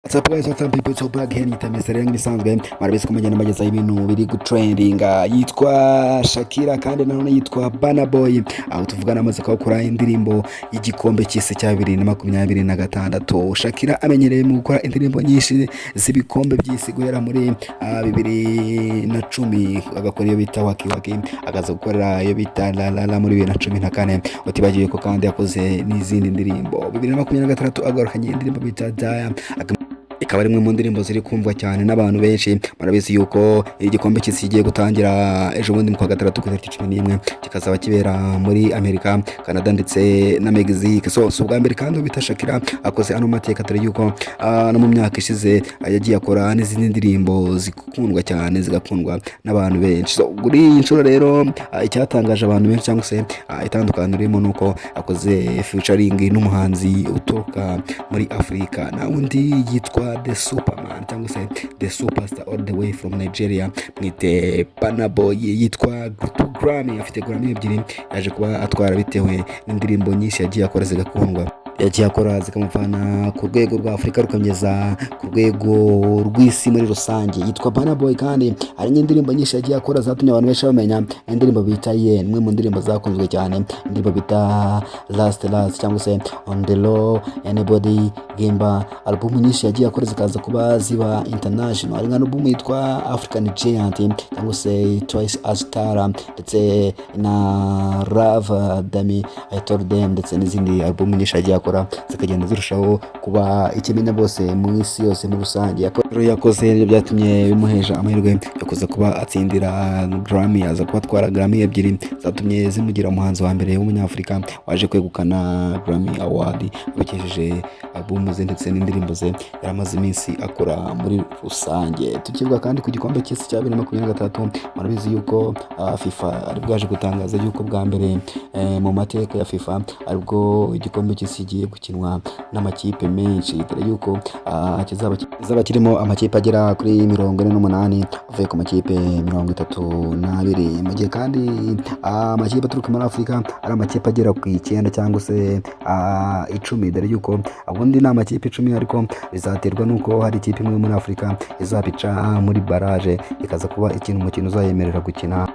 What's up people, so back here nitamesere nk'ibisanzwe marabise kumenya n'amageza y'ibintu biri gutrendinga yitwa Shakira kandi nanone yitwa Burna Boy, aho tuvugana amaze gukora indirimbo y'igikombe cy'isi cya 2026. Shakira amenyereye mu gukora indirimbo nyinshi z'ibikombe by'isi guhera muri 2010 agakora iyo bita waki agaza gukora iyo bita la muri 2014. Utibagiye ko kandi yakoze n'izindi ndirimbo 2026 agarukanye indirimbo bita Daya, ikaba ari imwe mu ndirimbo ziri kumvwa cyane n'abantu benshi. Murabizi yuko igikombe cy'isi kigiye gutangira ejo bundi mu kwa gatandatu ku itariki 11 kikazaba kibera muri Amerika, Canada ndetse na Mexique. So ubwa mbere kandi bita Shakira akoze ano mateka atari yuko no mu myaka ishize yagiye akora n'izindi ndirimbo zikundwa cyane zigakundwa n'abantu benshi. So kuri inshuro rero icyatangaje abantu benshi cyangwa se itandukaniro ririmo nuko akoze featuring n'umuhanzi uturuka muri Afrika na undi yitwa the Superman cyangwa se the superstar all the way from Nigeria, mwite Burna Boy, yitwa Grammy, afite Grammy ebyiri yaje kuba atwara bitewe n'indirimbo nyinshi yagiye akora zigakundwa, yagiye akora zikamuvana ku rwego rwa Afrika rukamugeza ku rwego rw'isi muri rusange. Yitwa Burna Boy kandi ari n'indirimbo nyinshi yagiye akora zatumye abantu benshi bamenya indirimbo bita imwe mu ndirimbo zakunzwe cyane, indirimbo bita Last cyangwa se On the Low, Anybody, Gemba. Album nyinshi yagiye akora zikaza kuba ziba international, ari nka album yitwa African Giant cyangwa se Twice as Tara ndetse na Love Dami I Told Them ndetse n'izindi album nyinshi yagiye zikagenda zirushaho kuba ikimenya bose mu isi yose muri rusange. Yakoze ibyo byatumye bimuhesha amahirwe yo kuza kuba atsindira Grammy, aza kuba atwara Grammy ebyiri zatumye zimugira umuhanzi wa mbere w'umunyafrika waje kwegukana Grammy Award abikesheje album ze ndetse n'indirimbo ze yaramaze iminsi akora muri rusange. Tukivuga kandi ku gikombe cy'isi cya 2023, murabizi yuko FIFA ari bwaje gutangaza yuko bwa mbere mu mateka ya FIFA aribwo igikombe cy'isi giye gukinwa n'amakipe menshi, dore yuko kizaba kirimo amakipe agera kuri 48 avuye ku makipe 32, mu gihe kandi amakipe aturuka muri Afrika ari amakipe agera ku 9 cyangwa se 10, dore yuko ubundi ni amakipe 10 ariko bizaterwa nuko hari ikipe imwe muri Afrika izabica muri barrage ikaza kuba ikintu umukino uzayemerera gukina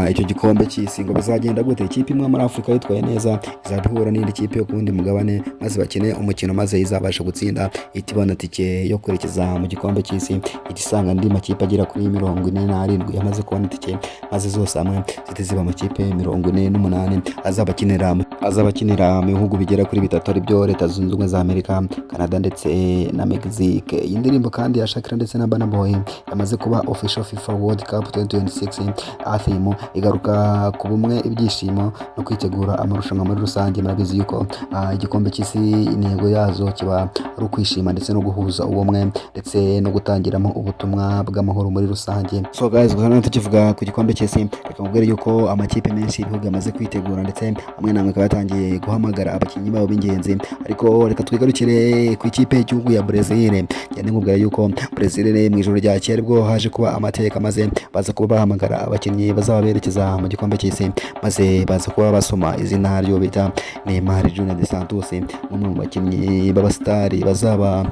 icyo gikombe cy'isi. Ngo bizagenda gute? Ikipe imwe muri Afrika yitwaye neza izabihura n'indi kipe yo kundi mugabane maze bakine umukino maze izabasha gutsinda itibona tike yo kwerekeza mu gikombe cy'isi, igisanga andi makipe agera kuri 47 yamaze kubona tike maze zose hamwe ziteziba amakipe 48 azabakinira mu bihugu bigera kuri 3 ari byo Leta Zunze Ubumwe za Amerika, Canada ndetse na Mexique. Iyi ndirimbo kandi ya Shakira ndetse na Burna Boy yamaze kuba official FIFA World Cup 2026 theme igaruka ku bumwe, ibyishimo no kwitegura amarushanwa muri rusange. Murabizi yuko igikombe cy'isi intego yazo kiba ari ukwishima ndetse no guhuza ubumwe ndetse no gutangiramo ubutumwa bw'amahoro muri rusange. So guys, guhana tukivuga ku gikombe cy'isi, reka mubwire yuko amakipe menshi ibihugu yamaze kwitegura ndetse amwe namwe akaba yatangiye guhamagara abakinnyi babo b'ingenzi, ariko reka twigarukire ku ikipe y'igihugu ya Brazil. Cyane nkubwira yuko Brazil mu ijoro rya kera bwo haje kuba amateka maze baza kuba bahamagara abakinnyi bazaba berekeza mu gikombe cy'isi, maze baza kuba basoma izina ryo bita Neymar Junior de Santos, umwe mu bakinnyi b'abastari bazaba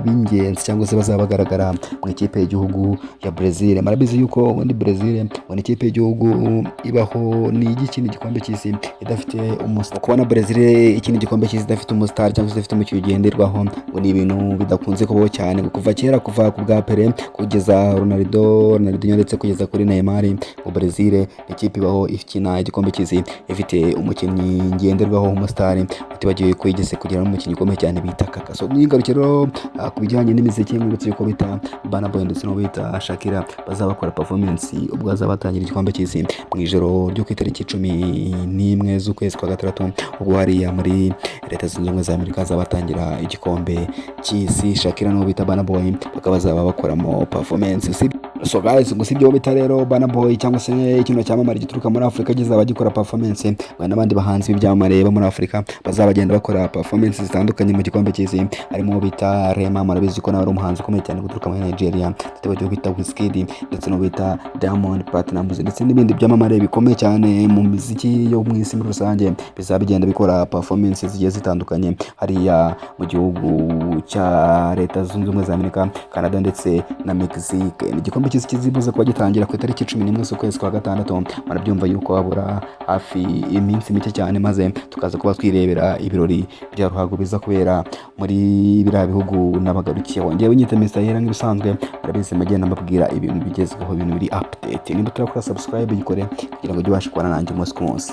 b'ingenzi cyangwa se bazaba bagaragara mu ikipe y'igihugu ya Brazil. Marabizi yuko ubundi Brazil ni ikipe y'igihugu ibaho ni igikindi gikombe cy'isi idafite umustar. Kubona Brazil ikindi gikombe cy'isi idafite umustar cyangwa se idafite umukinnyi ugenderwaho ngo ni ibintu bidakunze kubaho cyane, kuva kera, kuva ku bwa Pele kugeza Ronaldo ndetse kugeza kuri Neymar. Mu Brazil ikipe ibaho ikina igikombe cy'isi ifite umukinnyi ngenderwaho umustar, utibagiwe kwigeze kugira n'umukinnyi ukomeye cyane bita Kaka. So n'ingarukiro ku bijyanye n'imiziki ngurutse yuko bita Burna Boy ndetse no bita Shakira bazaba bakora performance ubwo bazaba batangira igikombe cy'isi mu ijoro ryo ku itariki 11 z'ukwezi kwa gatandatu, ubwo hariya muri Leta Zunze Ubumwe za Amerika zabatangira igikombe cy'isi. Shakira no bita Burna Boy bakaba bazaba bakoramo performance. So guys, gusa ibyo bita rero Burna Boy cyangwa se ikintu cyamamare gituruka muri Afrika kizaba gikora performance, n'abandi bahanzi b'ibyamamare bo muri Afrika bazabagenda bakora performance zitandukanye mu gikombe cy'isi. Harimo bita Rema, murabizi ko nawe ari umuhanzi ukomeye cyane guturuka muri Nigeria, tutibagiwe bita Wizkid ndetse no bita Diamond Platnumz ndetse n'ibindi byamamare bikomeye cyane mu muziki yo mu isi muri rusange, bizaba bigenda bikora performance zigiye zitandukanye hariya mu gihugu cya Leta Zunze Ubumwe za Amerika, Canada ndetse na Mexique. Igikombe cy'isi kizibuza kuba gitangira ku itariki 11 z'ukwezi kwa gatandatu. Murabyumva yuko habura hafi iminsi mike cyane, maze tukaza kuba twirebera ibirori bya ruhago biza kubera muri biriya bihugu n'abagarukiyeho. Ngewe nyita Mr. Yera nk'ibisanzwe, murabizi magenda mbabwira ibintu bigezweho, ibintu biri update. Nimba turakora subscribe yikore kugira ngo ujye ubasha kubana nanjye umunsi ku munsi.